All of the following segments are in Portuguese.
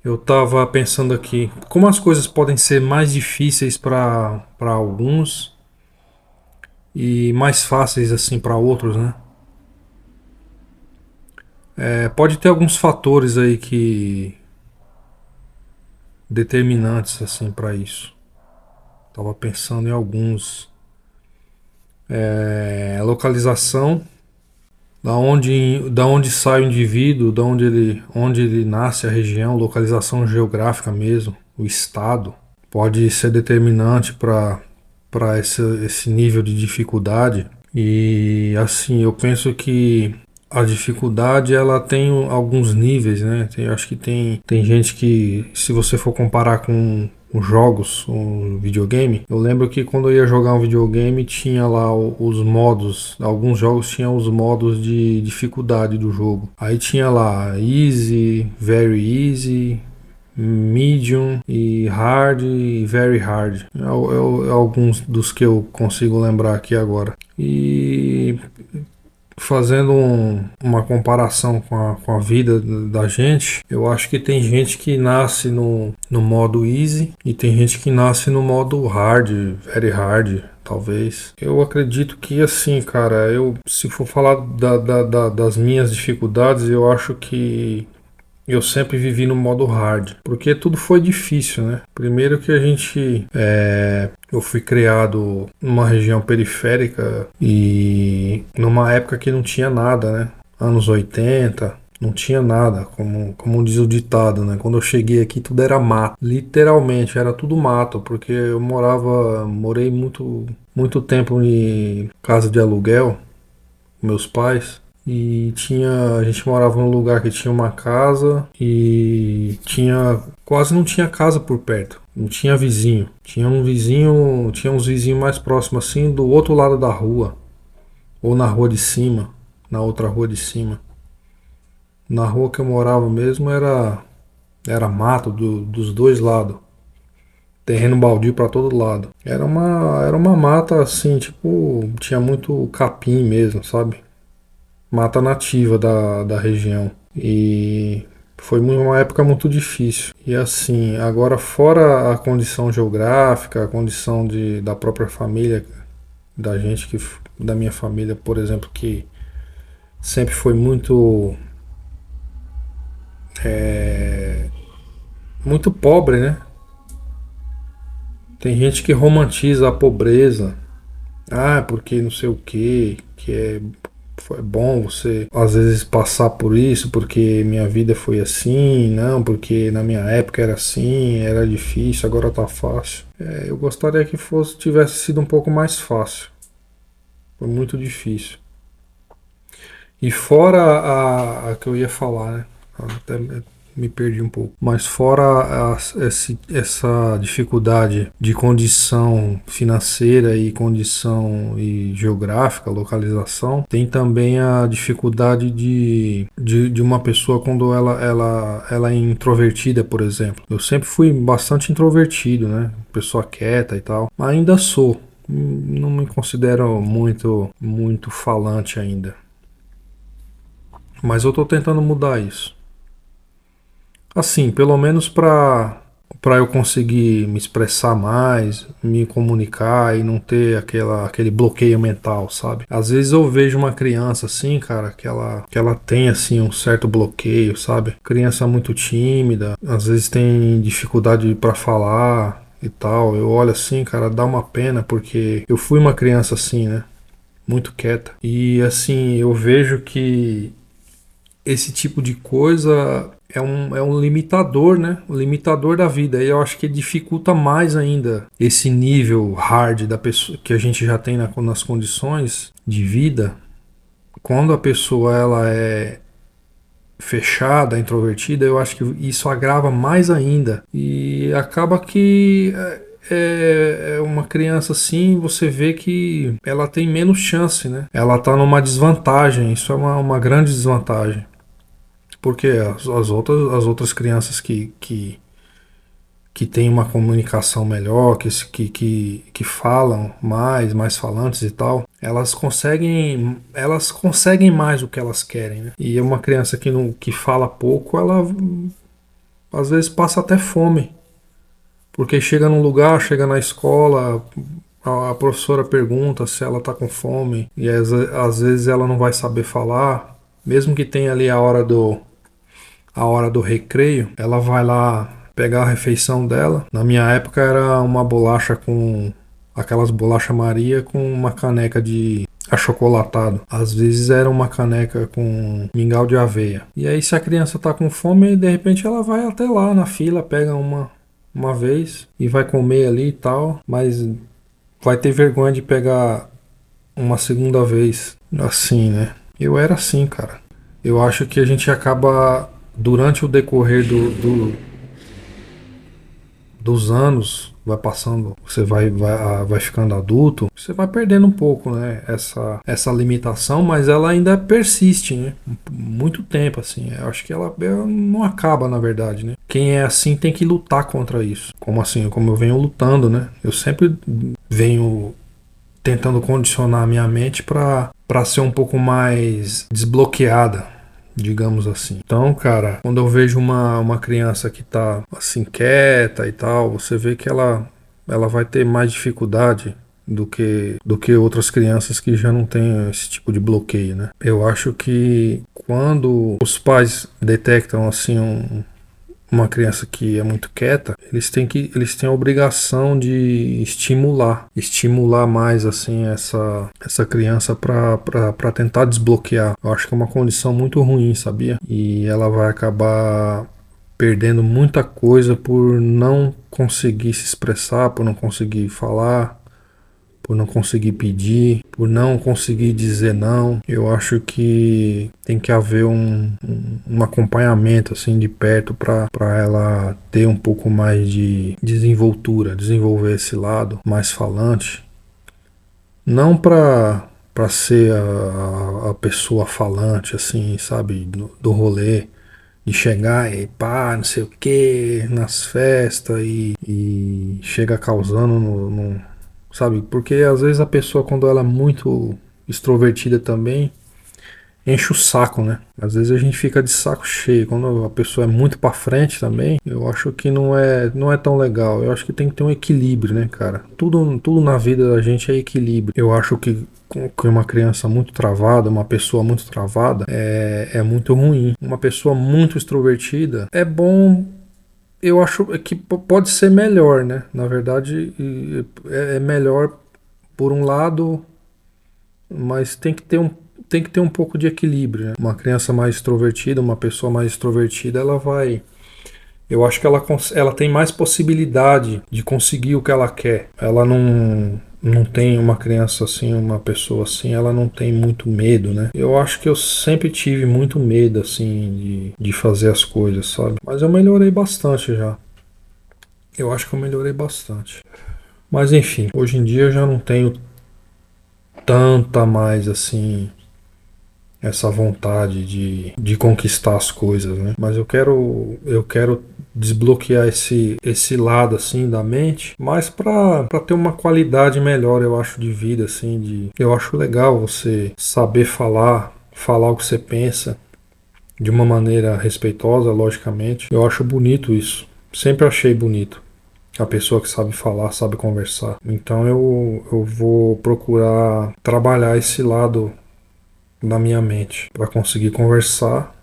Eu tava pensando aqui, como as coisas podem ser mais difíceis para alguns e mais fáceis assim para outros, né? Pode ter alguns fatores aí que determinantes assim para isso. Tava pensando em alguns. Localização, da onde sai o indivíduo, onde ele nasce, a região, localização geográfica mesmo, o estado, pode ser determinante para esse nível de dificuldade. E assim, eu penso que a dificuldade ela tem alguns níveis, né? Acho que tem gente que, se você for comparar com os jogos, um videogame, eu lembro que quando eu ia jogar um videogame tinha lá os modos, alguns jogos tinham os modos de dificuldade do jogo. Aí tinha lá easy, very easy, medium e hard e very hard. É alguns dos que eu consigo lembrar aqui agora. E fazendo uma comparação com a vida da gente, eu acho que tem gente que nasce no modo easy e tem gente que nasce no modo hard, very hard, talvez. Eu acredito que assim, cara, se for falar das minhas dificuldades, eu acho que eu sempre vivi no modo hard, porque tudo foi difícil, né? Primeiro que eu fui criado numa região periférica e numa época que não tinha nada, né? Anos 80, não tinha nada, como diz o ditado, né? Quando eu cheguei aqui tudo era mato, literalmente era tudo mato, porque morei muito tempo em casa de aluguel com meus pais. A gente morava num lugar que tinha uma casa e quase não tinha casa por perto. Não tinha vizinho. Tinha uns vizinhos mais próximos assim do outro lado da rua, ou na rua de cima, na outra rua de cima. Na rua que eu morava mesmo era mato dos dois lados. Terreno baldio para todo lado. Era uma mata assim, tipo, tinha muito capim mesmo, sabe? Mata nativa da região. E foi uma época muito difícil. E assim, agora fora a condição geográfica, a condição da própria família, da gente, da minha família, por exemplo, que sempre foi muito pobre, né? Tem gente que romantiza a pobreza. Ah, porque não sei o que foi bom você às vezes passar por isso, porque minha vida foi assim, não, porque na minha época era assim, era difícil, agora tá fácil. Eu gostaria que tivesse sido um pouco mais fácil. Foi muito difícil. E fora a que eu ia falar, né? Até me perdi um pouco. Mas fora essa dificuldade de condição financeira e condição e geográfica, localização, tem também a dificuldade de uma pessoa quando ela é introvertida, por exemplo. Eu sempre fui bastante introvertido, né? Pessoa quieta e tal. Ainda sou. Não me considero muito falante ainda. Mas eu tô tentando mudar isso. Assim, pelo menos para eu conseguir me expressar mais, me comunicar e não ter aquele bloqueio mental, sabe? Às vezes eu vejo uma criança assim, cara, que ela tem assim um certo bloqueio, sabe? Criança muito tímida, às vezes tem dificuldade para falar e tal. Eu olho assim, cara, dá uma pena porque eu fui uma criança assim, né? Muito quieta. E assim, eu vejo que esse tipo de coisa é um limitador, né? Um limitador da vida. E eu acho que dificulta mais ainda esse nível hard da pessoa que a gente já tem nas condições de vida. Quando a pessoa ela é fechada, introvertida, eu acho que isso agrava mais ainda. E acaba que é uma criança assim, você vê que ela tem menos chance, né? Ela tá numa desvantagem, isso é uma grande desvantagem. Porque as outras crianças que têm uma comunicação melhor, que falam mais falantes e tal, elas conseguem mais o que elas querem, né? E uma criança que fala pouco, às vezes passa até fome, porque chega num lugar, chega na escola, a professora pergunta se ela tá com fome e às vezes ela não vai saber falar, mesmo que tenha ali a hora do recreio, ela vai lá pegar a refeição dela. Na minha época era uma bolacha com aquelas bolacha Maria com uma caneca de achocolatado. Às vezes era uma caneca com mingau de aveia. E aí se a criança tá com fome, de repente ela vai até lá na fila, pega uma vez e vai comer ali e tal, mas vai ter vergonha de pegar uma segunda vez assim, né? Eu era assim, cara. Eu acho que a gente acaba, durante o decorrer dos anos, vai passando, você vai ficando adulto, você vai perdendo um pouco, né? Essa limitação, mas ela ainda persiste, né? Muito tempo, assim. Eu acho que ela não acaba, na verdade, né? Quem é assim tem que lutar contra isso. Como assim? Como eu venho lutando, né? Eu sempre venho tentando condicionar a minha mente para ser um pouco mais desbloqueada, digamos assim. Então, cara, quando eu vejo uma criança que tá assim quieta e tal, você vê que ela vai ter mais dificuldade do que outras crianças que já não têm esse tipo de bloqueio, né? Eu acho que quando os pais detectam assim uma criança que é muito quieta, eles têm a obrigação de estimular mais assim essa criança para tentar desbloquear. Eu acho que é uma condição muito ruim, sabia? E ela vai acabar perdendo muita coisa por não conseguir se expressar, por não conseguir falar, por não conseguir pedir, por não conseguir dizer não. Eu acho que tem que haver um acompanhamento assim de perto para ela ter um pouco mais de desenvoltura, desenvolver esse lado mais falante. Não para ser a pessoa falante assim, sabe, do rolê. De chegar e pá, não sei o que, nas festas e chega causando sabe? Porque às vezes a pessoa, quando ela é muito extrovertida também, enche o saco, né? Às vezes a gente fica de saco cheio. Quando a pessoa é muito pra frente também, eu acho que não é tão legal. Eu acho que tem que ter um equilíbrio, né, cara? Tudo na vida da gente é equilíbrio. Eu acho que uma criança muito travada, uma pessoa muito travada, é muito ruim. Uma pessoa muito extrovertida é bom. Eu acho que pode ser melhor, né? Na verdade, é melhor por um lado, mas tem que ter um pouco de equilíbrio, né? Uma criança mais extrovertida, uma pessoa mais extrovertida, eu acho que ela tem mais possibilidade de conseguir o que ela quer. Ela não tem uma criança assim, uma pessoa assim, ela não tem muito medo, né? Eu acho que eu sempre tive muito medo, assim, de fazer as coisas, sabe? Mas eu melhorei bastante já. Eu acho que eu melhorei bastante. Mas enfim, hoje em dia eu já não tenho tanta mais, assim, essa vontade de conquistar as coisas, né? Mas eu quero desbloquear esse lado assim da mente, mas para ter uma qualidade melhor, eu acho, de vida assim, eu acho legal você saber falar o que você pensa de uma maneira respeitosa, logicamente. Eu acho bonito isso. Sempre achei bonito. A pessoa que sabe falar, sabe conversar. Então eu vou procurar trabalhar esse lado da minha mente para conseguir conversar,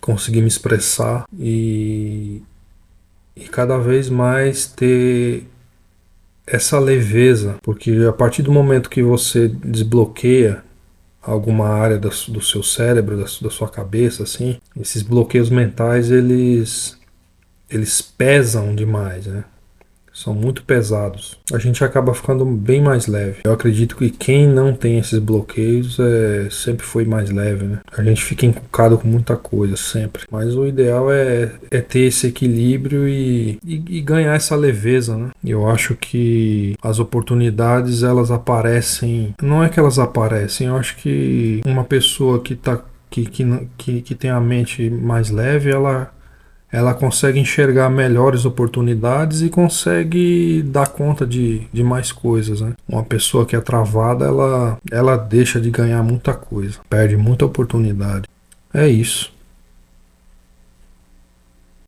conseguir me expressar e cada vez mais ter essa leveza, porque a partir do momento que você desbloqueia alguma área do seu cérebro, da sua cabeça, assim, esses bloqueios mentais eles pesam demais, né? São muito pesados. A gente acaba ficando bem mais leve. Eu acredito que quem não tem esses bloqueios sempre foi mais leve, né? A gente fica encucado com muita coisa, sempre. Mas o ideal é ter esse equilíbrio e ganhar essa leveza, né? Eu acho que as oportunidades, elas aparecem... Não é que elas aparecem, eu acho que uma pessoa que tem a mente mais leve, ela consegue enxergar melhores oportunidades e consegue dar conta de mais coisas, né? Uma pessoa que é travada, ela deixa de ganhar muita coisa, perde muita oportunidade. É isso.